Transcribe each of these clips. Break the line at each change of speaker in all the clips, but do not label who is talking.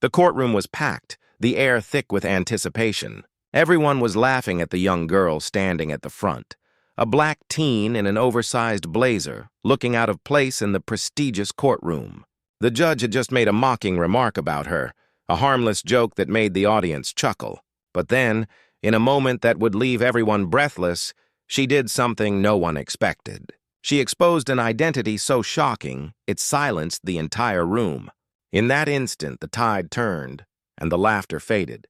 The courtroom was packed, the air thick with anticipation. Everyone was laughing at the young girl standing at the front, a black teen in an oversized blazer, looking out of place in the prestigious courtroom. The judge had just made a mocking remark about her, a harmless joke that made the audience chuckle. But then, in a moment that would leave everyone breathless, she did something no one expected. She exposed an identity so shocking, it silenced the entire room. In that instant, the tide turned, and the laughter faded.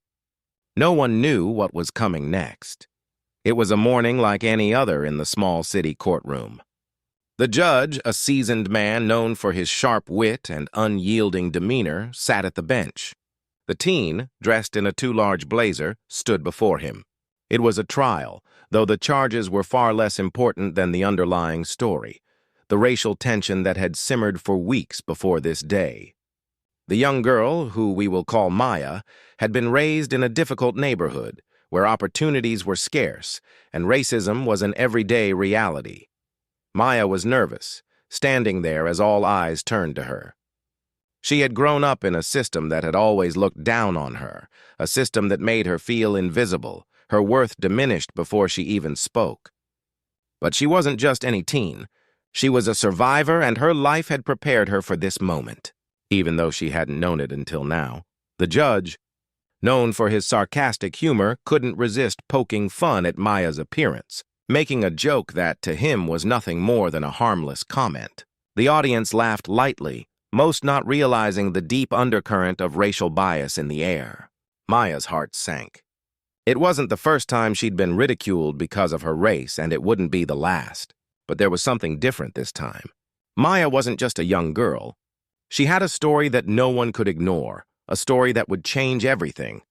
No one knew what was coming next. It was a morning like any other in the small city courtroom. The judge, a seasoned man known for his sharp wit and unyielding demeanor, sat at the bench. The teen, dressed in a too large blazer, stood before him. It was a trial, though the charges were far less important than the underlying story, the racial tension that had simmered for weeks before this day. The young girl, who we will call Maya, had been raised in a difficult neighborhood where opportunities were scarce and racism was an everyday reality. Maya was nervous, standing there as all eyes turned to her. She had grown up in a system that had always looked down on her, a system that made her feel invisible, her worth diminished before she even spoke. But she wasn't just any teen. She was a survivor, and her life had prepared her for this moment, even though she hadn't known it until now. The judge, known for his sarcastic humor, couldn't resist poking fun at Maya's appearance, making a joke that, to him, was nothing more than a harmless comment. The audience laughed lightly, most not realizing the deep undercurrent of racial bias in the air. Maya's heart sank. It wasn't the first time she'd been ridiculed because of her race, and it wouldn't be the last. But there was something different this time. Maya wasn't just a young girl. She had a story that no one could ignore, a story that would change everything.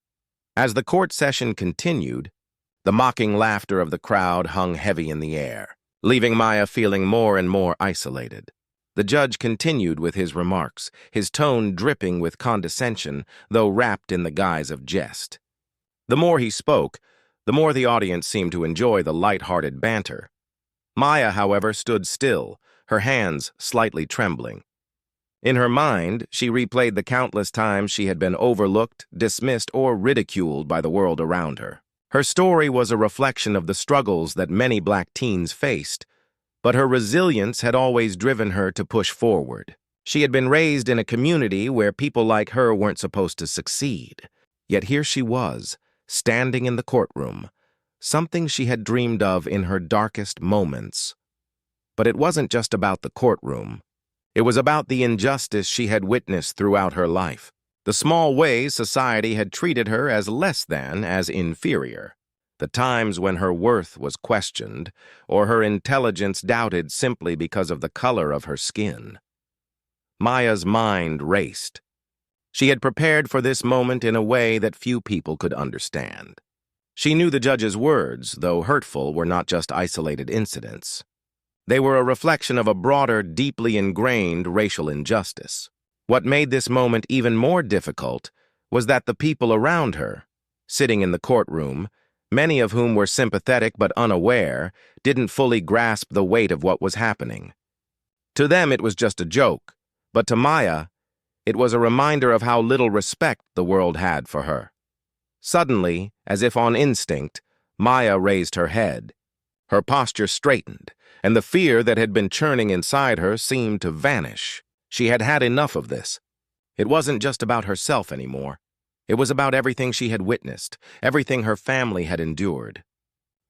As the court session continued, the mocking laughter of the crowd hung heavy in the air, leaving Maya feeling more and more isolated. The judge continued with his remarks, his tone dripping with condescension, though wrapped in the guise of jest. The more he spoke, the more the audience seemed to enjoy the light-hearted banter. Maya, however, stood still, her hands slightly trembling. In her mind, she replayed the countless times she had been overlooked, dismissed, or ridiculed by the world around her. Her story was a reflection of the struggles that many black teens faced, but her resilience had always driven her to push forward. She had been raised in a community where people like her weren't supposed to succeed. Yet here she was, standing in the courtroom, something she had dreamed of in her darkest moments. But it wasn't just about the courtroom. It was about the injustice she had witnessed throughout her life, the small ways society had treated her as less than, as inferior, the times when her worth was questioned or her intelligence doubted simply because of the color of her skin. Maya's mind raced. She had prepared for this moment in a way that few people could understand. She knew the judge's words, though hurtful, were not just isolated incidents. They were a reflection of a broader, deeply ingrained racial injustice. What made this moment even more difficult was that the people around her, sitting in the courtroom, many of whom were sympathetic but unaware, didn't fully grasp the weight of what was happening. To them it was just a joke, but to Maya, it was a reminder of how little respect the world had for her. Suddenly, as if on instinct, Maya raised her head. Her posture straightened, and the fear that had been churning inside her seemed to vanish. She had had enough of this. It wasn't just about herself anymore. It was about everything she had witnessed, everything her family had endured.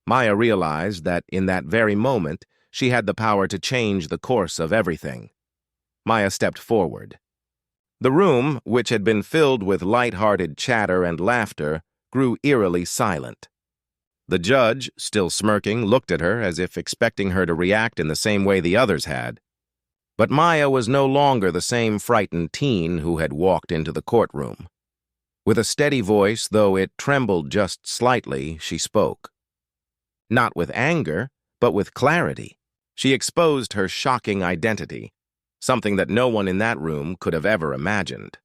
Maya realized that in that very moment, she had the power to change the course of everything. Maya stepped forward. The room, which had been filled with light-hearted chatter and laughter, grew eerily silent. The judge, still smirking, looked at her as if expecting her to react in the same way the others had. But Maya was no longer the same frightened teen who had walked into the courtroom. With a steady voice, though it trembled just slightly, she spoke. Not with anger, but with clarity. She exposed her shocking identity, something that no one in that room could have ever imagined.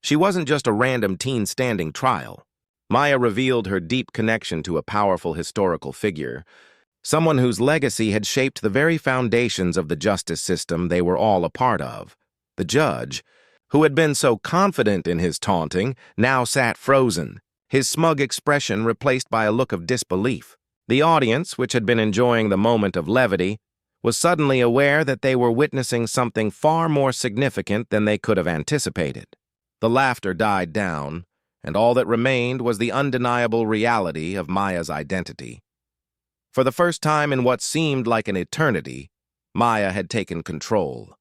She wasn't just a random teen standing trial. Maya revealed her deep connection to a powerful historical figure, someone whose legacy had shaped the very foundations of the justice system they were all a part of. The judge, who had been so confident in his taunting, now sat frozen, his smug expression replaced by a look of disbelief. The audience, which had been enjoying the moment of levity, was suddenly aware that they were witnessing something far more significant than they could have anticipated. The laughter died down, and all that remained was the undeniable reality of Maya's identity. For the first time in what seemed like an eternity, Maya had taken control.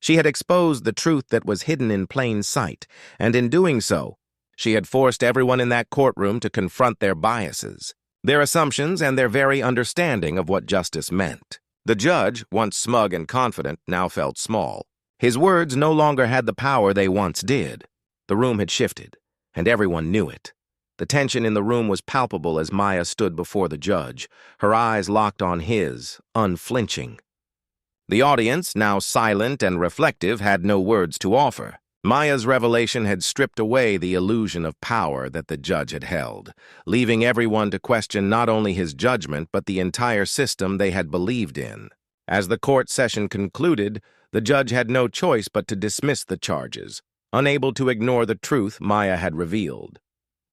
She had exposed the truth that was hidden in plain sight, and in doing so, she had forced everyone in that courtroom to confront their biases, their assumptions, and their very understanding of what justice meant. The judge, once smug and confident, now felt small. His words no longer had the power they once did. The room had shifted, and everyone knew it. The tension in the room was palpable as Maya stood before the judge, her eyes locked on his, unflinching. The audience, now silent and reflective, had no words to offer. Maya's revelation had stripped away the illusion of power that the judge had held, leaving everyone to question not only his judgment but the entire system they had believed in. As the court session concluded, the judge had no choice but to dismiss the charges, unable to ignore the truth Maya had revealed.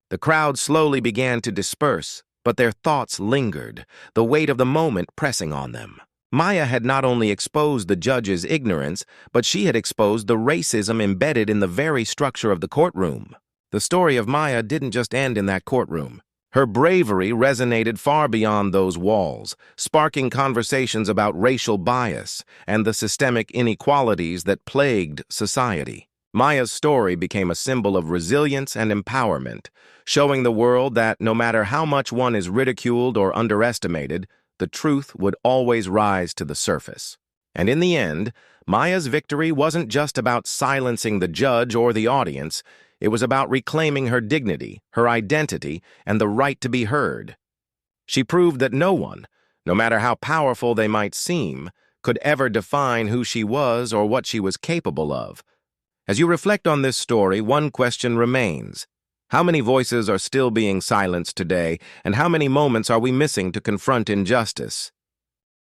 The crowd slowly began to disperse, but their thoughts lingered, the weight of the moment pressing on them. Maya had not only exposed the judge's ignorance, but she had exposed the racism embedded in the very structure of the courtroom. The story of Maya didn't just end in that courtroom. Her bravery resonated far beyond those walls, sparking conversations about racial bias and the systemic inequalities that plagued society. Maya's story became a symbol of resilience and empowerment, showing the world that no matter how much one is ridiculed or underestimated, the truth would always rise to the surface. And in the end, Maya's victory wasn't just about silencing the judge or the audience. It was about reclaiming her dignity, her identity, and the right to be heard. She proved that no one, no matter how powerful they might seem, could ever define who she was or what she was capable of. As you reflect on this story, one question remains. How many voices are still being silenced today, and how many moments are we missing to confront injustice?